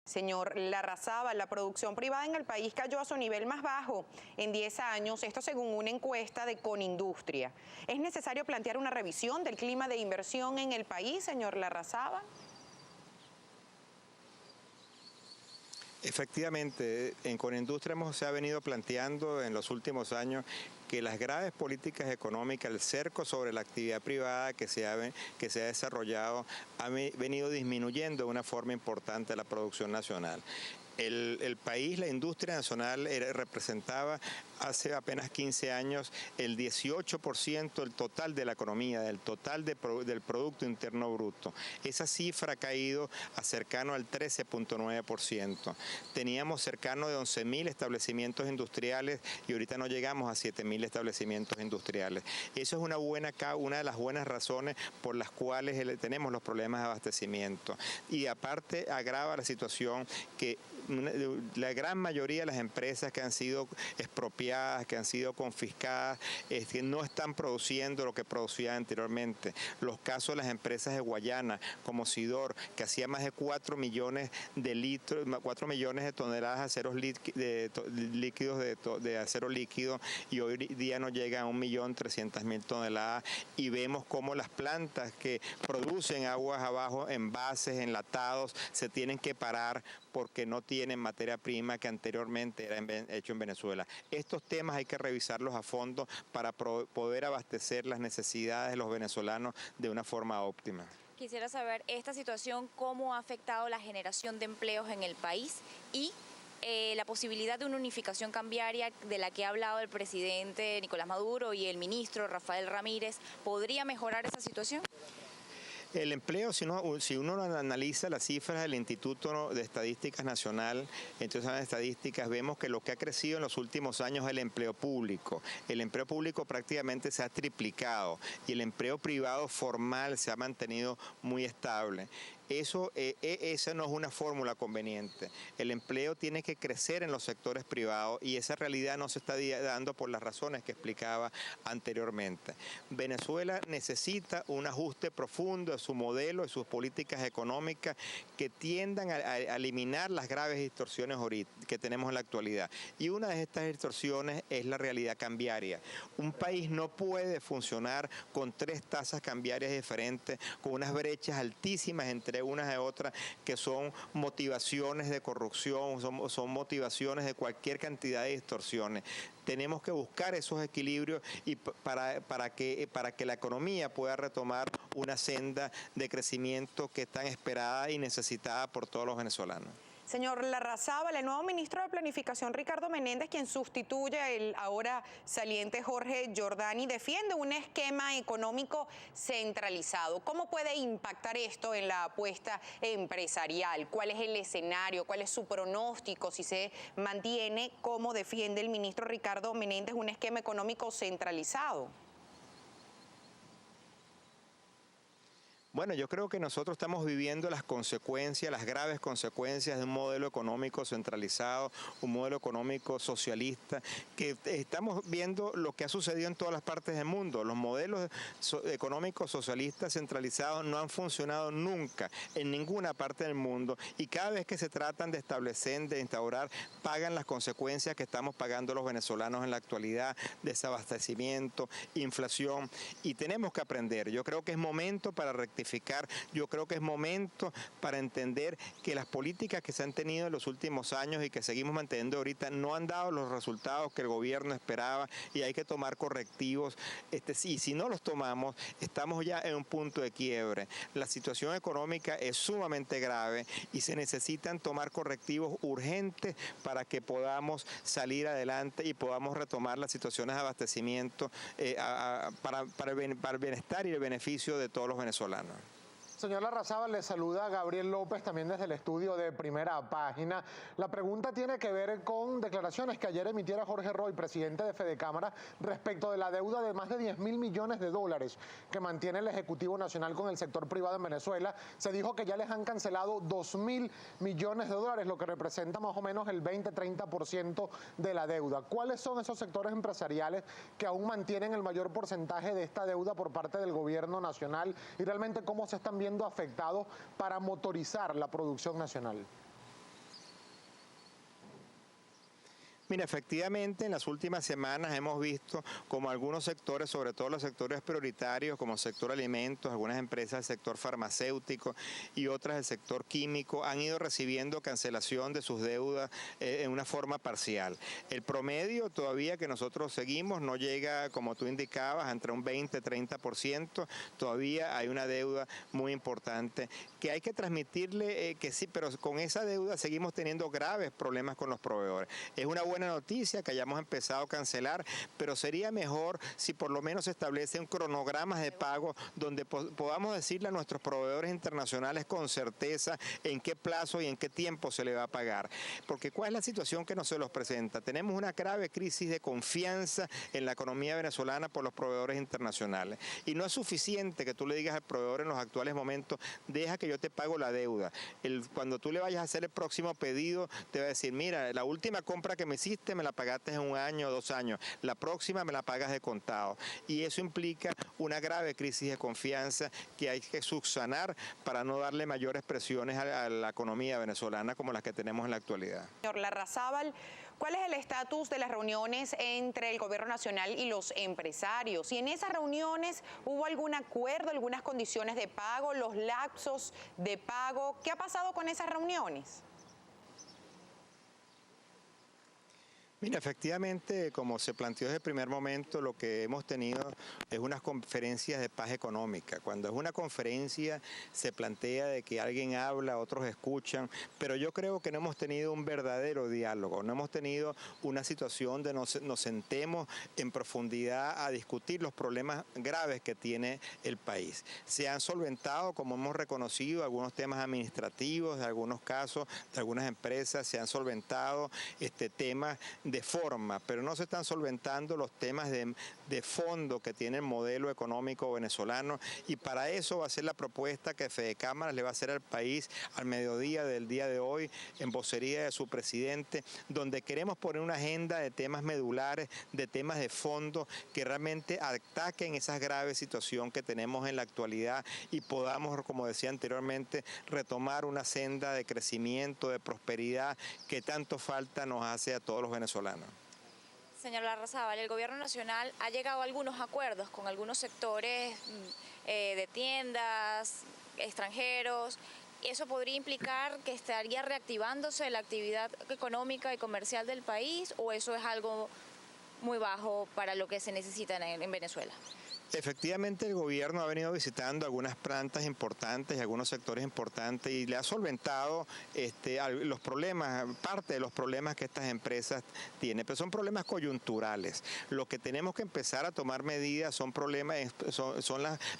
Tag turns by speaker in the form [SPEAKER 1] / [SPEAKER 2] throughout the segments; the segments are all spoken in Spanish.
[SPEAKER 1] Señor Larrazábal, la producción privada en el país cayó a su nivel más bajo en 10 años, esto según una encuesta de Conindustria. ¿Es necesario plantear una revisión del clima de inversión en el país, señor Larrazábal?
[SPEAKER 2] Efectivamente, en Conindustria se ha venido planteando en los últimos años que las graves políticas económicas, el cerco sobre la actividad privada que se ha desarrollado, ha venido disminuyendo de una forma importante la producción nacional. El país, la industria nacional representaba hace apenas 15 años el 18% del total de la economía, del total del Producto Interno Bruto. Esa cifra ha caído a cercano al 13.9%. Teníamos cercano de 11.000 establecimientos industriales y ahorita no llegamos a 7.000 establecimientos industriales. Eso es una de las buenas razones por las cuales tenemos los problemas de abastecimiento. Y aparte agrava la situación que la gran mayoría de las empresas que han sido expropiadas, que han sido confiscadas, que no están produciendo lo que producían anteriormente. Los casos de las empresas de Guayana, como Sidor, que hacía más de 4 millones de litros, 4 millones de toneladas de aceros líquidos de acero líquido, y hoy día no llega a 1.300.000 toneladas, y vemos cómo las plantas que producen aguas abajo, envases, enlatados, se tienen que parar porque no tienen materia prima que anteriormente era hecho en Venezuela. Estos temas hay que revisarlos a fondo para poder abastecer las necesidades de los venezolanos de una forma óptima.
[SPEAKER 3] Quisiera saber esta situación, cómo ha afectado la generación de empleos en el país y la posibilidad de una unificación cambiaria de la que ha hablado el presidente Nicolás Maduro y el ministro Rafael Ramírez. ¿Podría mejorar esa situación?
[SPEAKER 2] El empleo, si uno analiza las cifras del Instituto de Estadísticas Nacional, entonces en las estadísticas vemos que lo que ha crecido en los últimos años es el empleo público. El empleo público prácticamente se ha triplicado y el empleo privado formal se ha mantenido muy estable. Esa no es una fórmula conveniente. El empleo tiene que crecer en los sectores privados y esa realidad no se está dando por las razones que explicaba anteriormente. Venezuela necesita un ajuste profundo de su modelo, de sus políticas económicas que tiendan a eliminar las graves distorsiones que tenemos en la actualidad. Y una de estas distorsiones es la realidad cambiaria. Un país no puede funcionar con 3 tasas cambiarias diferentes, con unas brechas altísimas entre unas y otras, que son motivaciones de corrupción, son motivaciones de cualquier cantidad de distorsiones. Tenemos que buscar esos equilibrios y para que la economía pueda retomar una senda de crecimiento que es tan esperada y necesitada por todos los venezolanos.
[SPEAKER 1] Señor Larrazábal, el nuevo ministro de Planificación, Ricardo Menéndez, quien sustituye al ahora saliente Jorge Giordani, defiende un esquema económico centralizado. ¿Cómo puede impactar esto en la apuesta empresarial? ¿Cuál es el escenario? ¿Cuál es su pronóstico si se mantiene, como defiende el ministro Ricardo Menéndez, un esquema económico centralizado?
[SPEAKER 2] Bueno, yo creo que nosotros estamos viviendo las consecuencias, las graves consecuencias de un modelo económico centralizado, un modelo económico socialista, que estamos viendo lo que ha sucedido en todas las partes del mundo. Los modelos económicos socialistas centralizados no han funcionado nunca en ninguna parte del mundo y cada vez que se tratan de establecer, de instaurar, pagan las consecuencias que estamos pagando los venezolanos en la actualidad: desabastecimiento, inflación, y tenemos que aprender. Yo creo que es momento para rectificar. Yo creo que es momento para entender que las políticas que se han tenido en los últimos años y que seguimos manteniendo ahorita no han dado los resultados que el gobierno esperaba y hay que tomar correctivos. Si no los tomamos, estamos ya en un punto de quiebre. La situación económica es sumamente grave y se necesitan tomar correctivos urgentes para que podamos salir adelante y podamos retomar las situaciones de abastecimiento para el bienestar y el beneficio de todos los venezolanos.
[SPEAKER 4] Señor Larrazábal, le saluda Gabriel López también desde el estudio de Primera Página. La pregunta tiene que ver con declaraciones que ayer emitiera Jorge Roy, presidente de Fedecámara, respecto de la deuda de más de 10.000 millones de dólares que mantiene el Ejecutivo Nacional con el sector privado en Venezuela. Se dijo que ya les han cancelado 2.000 millones de dólares, lo que representa más o menos el 20-30% de la deuda. ¿Cuáles son esos sectores empresariales que aún mantienen el mayor porcentaje de esta deuda por parte del gobierno nacional y realmente cómo se están viendo afectados para motorizar la producción nacional?
[SPEAKER 2] Mira, efectivamente, en las últimas semanas hemos visto como algunos sectores, sobre todo los sectores prioritarios, como el sector alimentos, algunas empresas del sector farmacéutico y otras del sector químico, han ido recibiendo cancelación de sus deudas en una forma parcial. El promedio todavía que nosotros seguimos no llega, como tú indicabas, entre un 20-30%. Todavía hay una deuda muy importante que hay que transmitirle que sí, pero con esa deuda seguimos teniendo graves problemas con los proveedores. Es una buena noticia que hayamos empezado a cancelar, pero sería mejor si por lo menos se establecen cronogramas de pago donde podamos decirle a nuestros proveedores internacionales con certeza en qué plazo y en qué tiempo se le va a pagar. Porque ¿cuál es la situación que nos se los presenta? Tenemos una grave crisis de confianza en la economía venezolana por los proveedores internacionales. Y no es suficiente que tú le digas al proveedor en los actuales momentos, deja que yo te pago la deuda. Cuando tú le vayas a hacer el próximo pedido, te va a decir, mira, la última compra que me hiciste me la pagaste en 1 año o 2 años, la próxima me la pagas de contado. Y eso implica una grave crisis de confianza que hay que subsanar para no darle mayores presiones a la economía venezolana como las que tenemos en la actualidad.
[SPEAKER 1] Señor Larrazábal, ¿cuál es el estatus de las reuniones entre el gobierno nacional y los empresarios? ¿Y en esas reuniones hubo algún acuerdo, algunas condiciones de pago, los lapsos de pago? ¿Qué ha pasado con esas reuniones?
[SPEAKER 2] Mira, efectivamente, como se planteó desde el primer momento, lo que hemos tenido es unas conferencias de paz económica. Cuando es una conferencia se plantea de que alguien habla, otros escuchan, pero yo creo que no hemos tenido un verdadero diálogo, no hemos tenido una situación de nos sentemos en profundidad a discutir los problemas graves que tiene el país. Se han solventado, como hemos reconocido, algunos temas administrativos, de algunos casos, de algunas empresas, se han solventado temas de forma, pero no se están solventando los temas de fondo que tiene el modelo económico venezolano, y para eso va a ser la propuesta que Fedecámaras le va a hacer al país al mediodía del día de hoy, en vocería de su presidente, donde queremos poner una agenda de temas medulares, de temas de fondo, que realmente ataquen esa grave situación que tenemos en la actualidad y podamos, como decía anteriormente, retomar una senda de crecimiento, de prosperidad que tanto falta nos hace a todos los venezolanos.
[SPEAKER 3] Señor Larrazábal, el gobierno nacional ha llegado a algunos acuerdos con algunos sectores de tiendas, extranjeros. ¿Eso podría implicar que estaría reactivándose la actividad económica y comercial del país, o eso es algo muy bajo para lo que se necesita en Venezuela?
[SPEAKER 2] Efectivamente, el gobierno ha venido visitando algunas plantas importantes y algunos sectores importantes y le ha solventado los problemas, parte de los problemas que estas empresas tienen, pero son problemas coyunturales. Lo que tenemos que empezar a tomar medidas son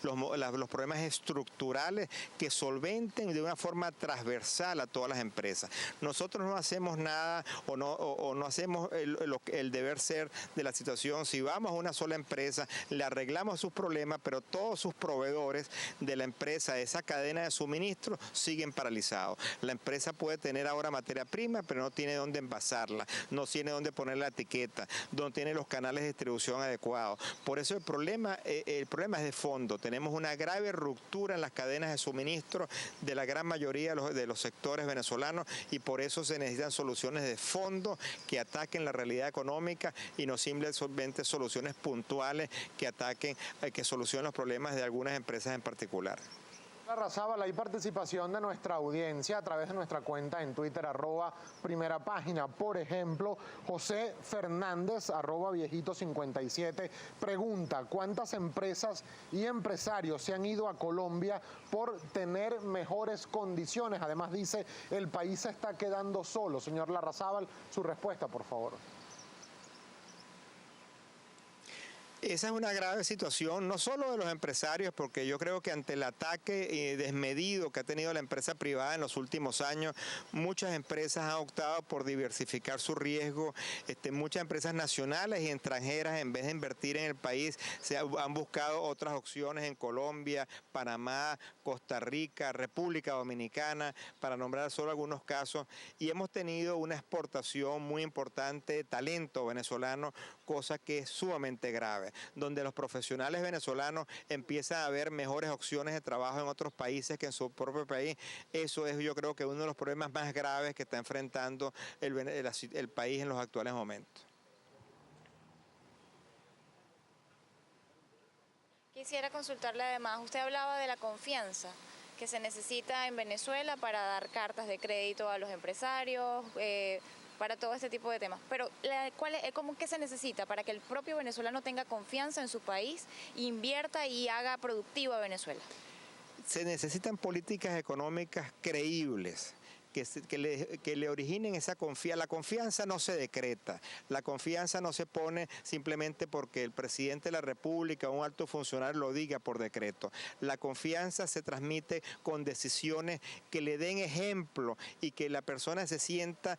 [SPEAKER 2] los problemas estructurales que solventen de una forma transversal a todas las empresas. Nosotros no hacemos nada o no hacemos el deber ser de la situación. Si vamos a una sola empresa, le arreglamos sus problemas, pero todos sus proveedores de la empresa, de esa cadena de suministro, siguen paralizados. La empresa puede tener ahora materia prima, pero no tiene dónde envasarla, no tiene dónde poner la etiqueta, no tiene los canales de distribución adecuados. Por eso el problema es de fondo. Tenemos una grave ruptura en las cadenas de suministro de la gran mayoría de los sectores venezolanos, y por eso se necesitan soluciones de fondo que ataquen la realidad económica y no simplemente soluciones puntuales que ataquen, que solucionen los problemas de algunas empresas en particular.
[SPEAKER 4] Larrazábal, hay participación de nuestra audiencia a través de nuestra cuenta en Twitter, @primerapágina. Por ejemplo, José Fernández, @viejito57, pregunta: ¿cuántas empresas y empresarios se han ido a Colombia por tener mejores condiciones? Además dice, el país se está quedando solo. Señor Larrazábal, su respuesta, por favor.
[SPEAKER 2] Esa es una grave situación, no solo de los empresarios, porque yo creo que ante el ataque desmedido que ha tenido la empresa privada en los últimos años, muchas empresas han optado por diversificar su riesgo. Muchas empresas nacionales y extranjeras, en vez de invertir en el país, han buscado otras opciones en Colombia, Panamá, Costa Rica, República Dominicana, para nombrar solo algunos casos, y hemos tenido una exportación muy importante de talento venezolano, cosa que es sumamente grave. clave, donde los profesionales venezolanos empiezan a ver mejores opciones de trabajo en otros países que en su propio país. Eso es, yo creo que uno de los problemas más graves que está enfrentando el país en los actuales momentos.
[SPEAKER 3] Quisiera consultarle además, usted hablaba de la confianza que se necesita en Venezuela para dar cartas de crédito a los empresarios, para todo este tipo de temas. Pero, ¿qué se necesita para que el propio venezolano tenga confianza en su país, invierta y haga productivo a Venezuela?
[SPEAKER 2] Se necesitan políticas económicas creíbles, que le originen esa confianza. La confianza no se decreta, la confianza no se pone simplemente porque el presidente de la República o un alto funcionario lo diga por decreto. La confianza se transmite con decisiones que le den ejemplo y que la persona se sienta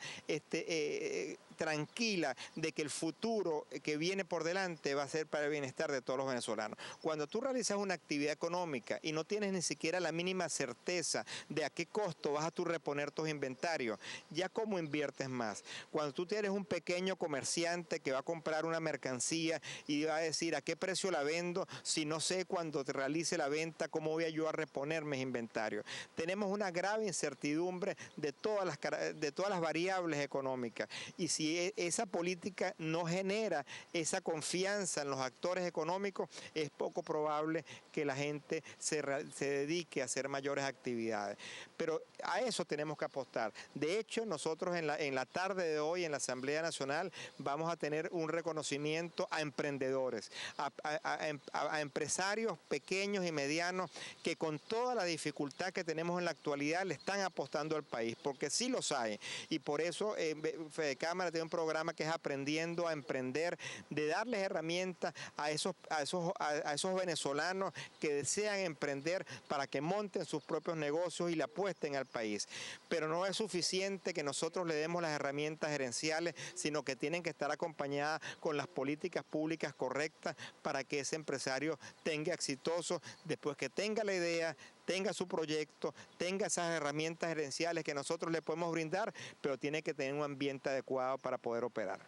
[SPEAKER 2] tranquila de que el futuro que viene por delante va a ser para el bienestar de todos los venezolanos. Cuando tú realizas una actividad económica y no tienes ni siquiera la mínima certeza de a qué costo vas a tú reponer tus inventarios, ya cómo inviertes más. Cuando tú tienes un pequeño comerciante que va a comprar una mercancía y va a decir a qué precio la vendo, si no sé cuando te realice la venta cómo voy yo a reponer mis inventarios. Tenemos una grave incertidumbre de todas las variables económicas, y si esa política no genera esa confianza en los actores económicos, es poco probable que la gente se dedique a hacer mayores actividades. Pero a eso tenemos que apostar. De hecho, nosotros en la tarde de hoy en la Asamblea Nacional vamos a tener un reconocimiento a emprendedores, a empresarios pequeños y medianos que con toda la dificultad que tenemos en la actualidad le están apostando al país, porque sí los hay. Y por eso Fedecámara tiene un programa que es Aprendiendo a Emprender, de darles herramientas a esos venezolanos que desean emprender para que monten sus propios negocios y le apuesten al país. Pero no es suficiente que nosotros le demos las herramientas gerenciales, sino que tienen que estar acompañadas con las políticas públicas correctas para que ese empresario tenga exitoso después que tenga la idea, tenga su proyecto, tenga esas herramientas gerenciales que nosotros le podemos brindar, pero tiene que tener un ambiente adecuado para poder operar.